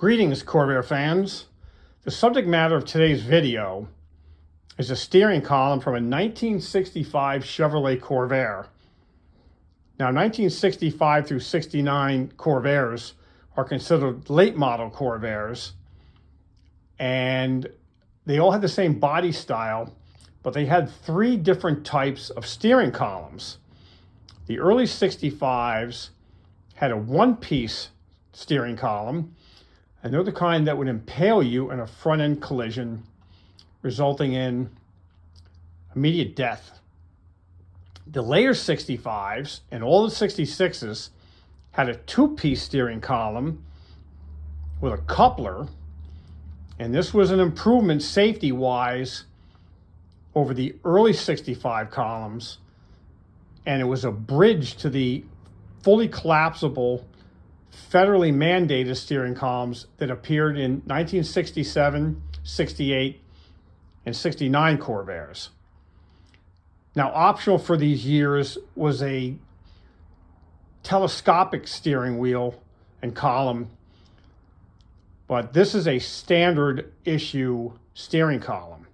Greetings, Corvair fans. The subject matter of today's video is a steering column from a 1965 Chevrolet Corvair. Now, 1965 through 69 Corvairs are considered late model Corvairs, and they all had the same body style, but they had three different types of steering columns. The early 65s had a one-piece steering column, and they're the kind that would impale you in a front-end collision, resulting in immediate death. The later 65s and all the 66s had a two-piece steering column with a coupler, and this was an improvement safety-wise over the early 65 columns, and it was a bridge to the fully collapsible federally mandated steering columns that appeared in 1967, 68, and 69 Corvairs. Now, optional for these years was a telescopic steering wheel and column, but this is a standard issue steering column.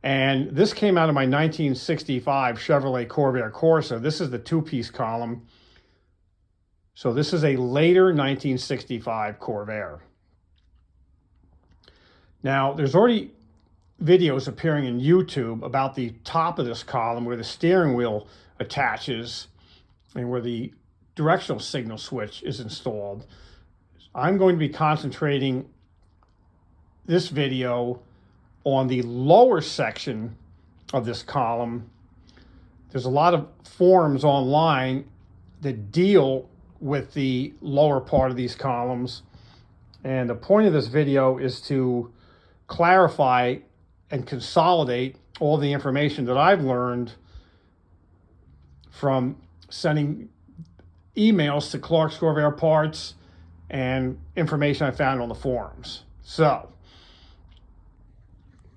And this came out of my 1965 Chevrolet Corvair Corsa. This is the two-piece column. So this is a later 1965 Corvair. Now, there's already videos appearing in YouTube about the top of this column where the steering wheel attaches and where the directional signal switch is installed. I'm going to be concentrating this video on the lower section of this column. There's a lot of forums online that deal with the lower part of these columns, and the point of this video is to clarify and consolidate all the information that I've learned from sending emails to Clark's Corvair Parts and information I found on the forums. So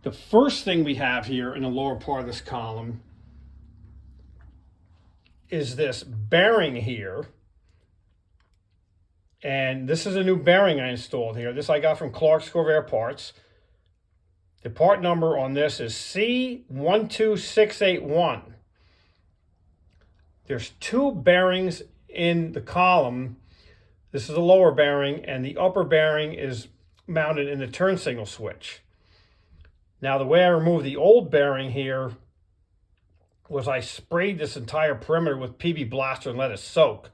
the first thing we have here in the lower part of this column is this bearing here. And this is a new bearing I installed here. This I got from Clark's Corvair Parts. The part number on this is C12681. There's two bearings in the column. This is the lower bearing, and the upper bearing is mounted in the turn signal switch. Now, the way I removed the old bearing here was I sprayed this entire perimeter with PB Blaster and let it soak.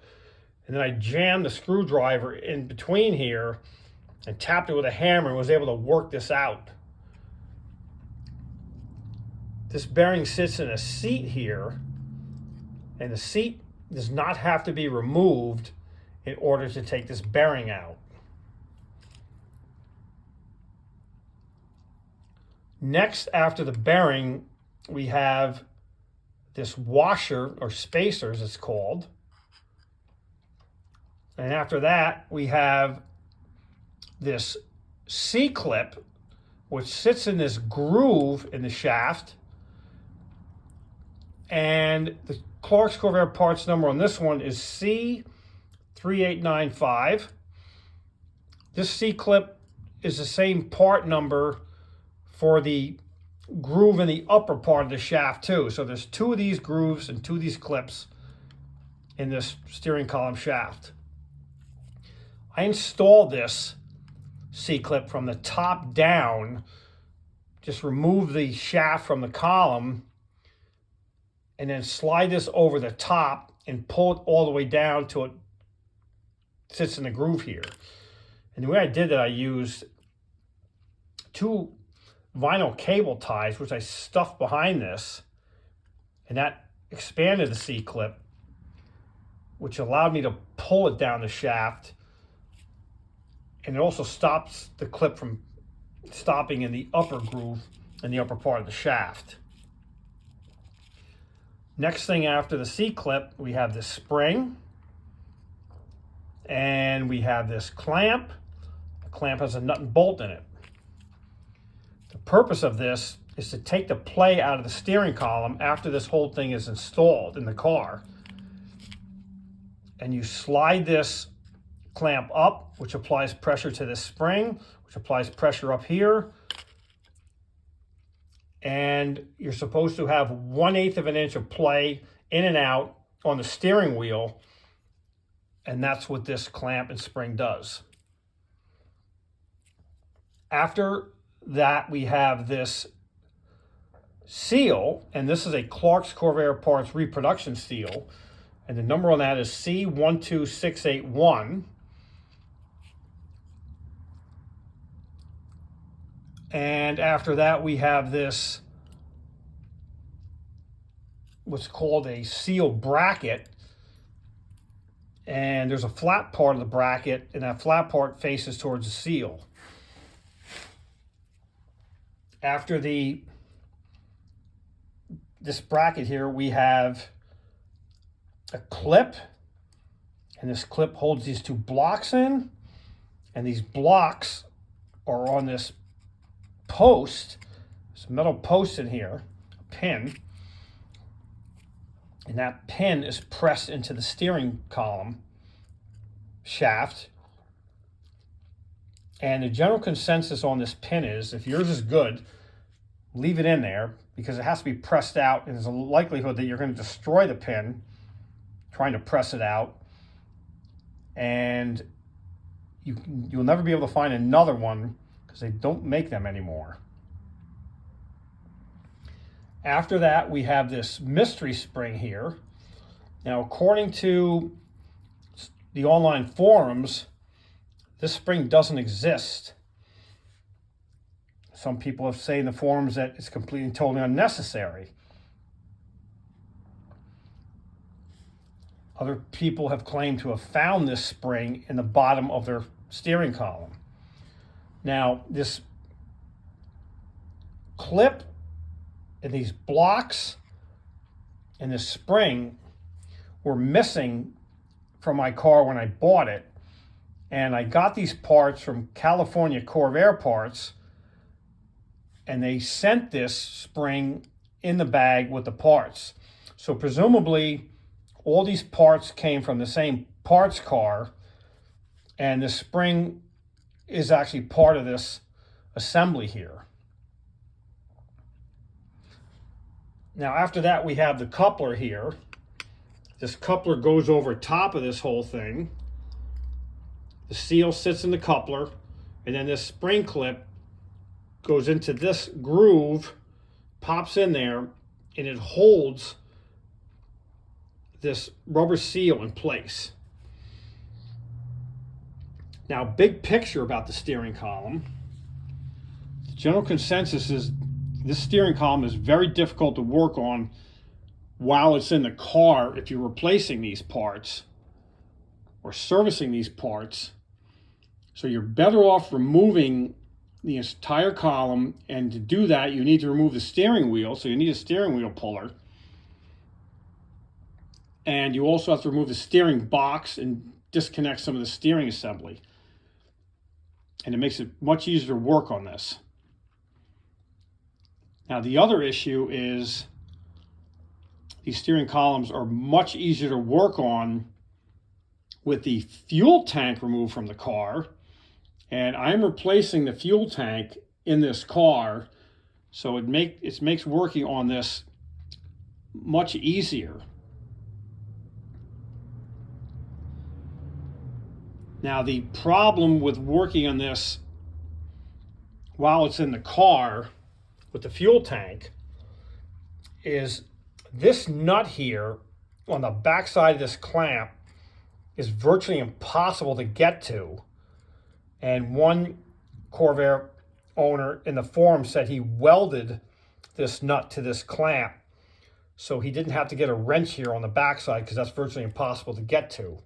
And then I jammed the screwdriver in between here and tapped it with a hammer and was able to work this out. This bearing sits in a seat here, and the seat does not have to be removed in order to take this bearing out. Next, after the bearing, we have this washer, or spacer as it's called. And after that, we have this C-clip, which sits in this groove in the shaft. And the Clark's Corvair Parts number on this one is C3895. This C-clip is the same part number for the groove in the upper part of the shaft too. So there's two of these grooves and two of these clips in this steering column shaft. I installed this C-clip from the top down, just remove the shaft from the column, and then slide this over the top and pull it all the way down till it sits in the groove here. And the way I did that, I used two vinyl cable ties, which I stuffed behind this, and that expanded the C-clip, which allowed me to pull it down the shaft. And it also stops the clip from stopping in the upper groove in the upper part of the shaft. Next thing after the C-clip, we have this spring. And we have this clamp. The clamp has a nut and bolt in it. The purpose of this is to take the play out of the steering column after this whole thing is installed in the car. And you slide this clamp up, which applies pressure to this spring, which applies pressure up here. And you're supposed to have 1/8 of an inch of play in and out on the steering wheel. And that's what this clamp and spring does. After that, we have this seal, and this is a Clark's Corvair Parts reproduction seal. And the number on that is C12681. And after that, we have this, what's called a seal bracket. And there's a flat part of the bracket, and that flat part faces towards the seal. After this bracket here, we have a clip, and this clip holds these two blocks in, and these blocks are on this post. There's a metal post in here, a pin, and that pin is pressed into the steering column shaft. And the general consensus on this pin is, if yours is good, leave it in there, because it has to be pressed out, and there's a likelihood that you're going to destroy the pin trying to press it out, and you'll never be able to find another one because they don't make them anymore. After that, we have this mystery spring here. Now, according to the online forums, this spring doesn't exist. Some people have said in the forums that it's completely and totally unnecessary. Other people have claimed to have found this spring in the bottom of their steering column. Now, this clip and these blocks and this spring were missing from my car when I bought it. And I got these parts from California Corvair Parts, and they sent this spring in the bag with the parts. So presumably all these parts came from the same parts car, and the spring is actually part of this assembly here. Now, after that, we have the coupler here. This coupler goes over top of this whole thing. The seal sits in the coupler, and then this spring clip goes into this groove, pops in there, and it holds this rubber seal in place. Now, big picture about the steering column. The general consensus is this steering column is very difficult to work on while it's in the car if you're replacing these parts or servicing these parts. So you're better off removing the entire column, and to do that, you need to remove the steering wheel, so you need a steering wheel puller. And you also have to remove the steering box and disconnect some of the steering assembly. And it makes it much easier to work on this. Now, the other issue is these steering columns are much easier to work on with the fuel tank removed from the car. And I'm replacing the fuel tank in this car, so it makes working on this much easier. Now, the problem with working on this while it's in the car with the fuel tank is this nut here on the back side of this clamp is virtually impossible to get to. And one Corvair owner in the forum said he welded this nut to this clamp, so he didn't have to get a wrench here on the backside because that's virtually impossible to get to.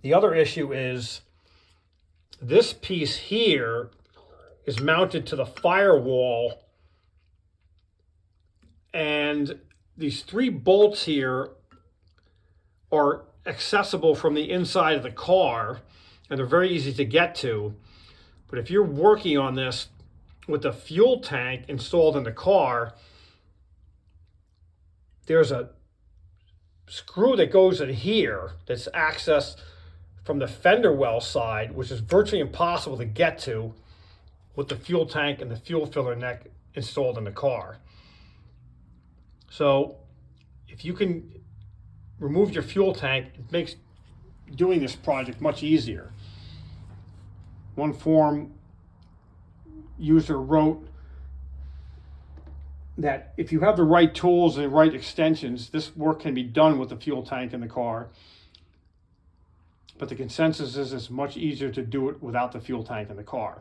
The other issue is this piece here is mounted to the firewall, and these 3 bolts here are accessible from the inside of the car, and they're very easy to get to. But if you're working on this with the fuel tank installed in the car, there's a screw that goes in here that's accessed from the fender well side, which is virtually impossible to get to with the fuel tank and the fuel filler neck installed in the car. So if you can remove your fuel tank, it makes doing this project much easier. One forum user wrote that if you have the right tools and the right extensions, this work can be done with the fuel tank in the car. But the consensus is it's much easier to do it without the fuel tank in the car.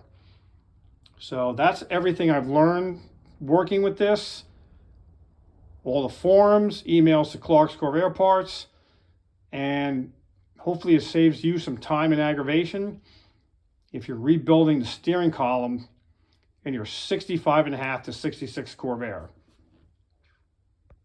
So that's everything I've learned working with this. All the forums, emails to Clark's Corvair Parts, and hopefully it saves you some time and aggravation if you're rebuilding the steering column in your 65.5 to 66 Corvair.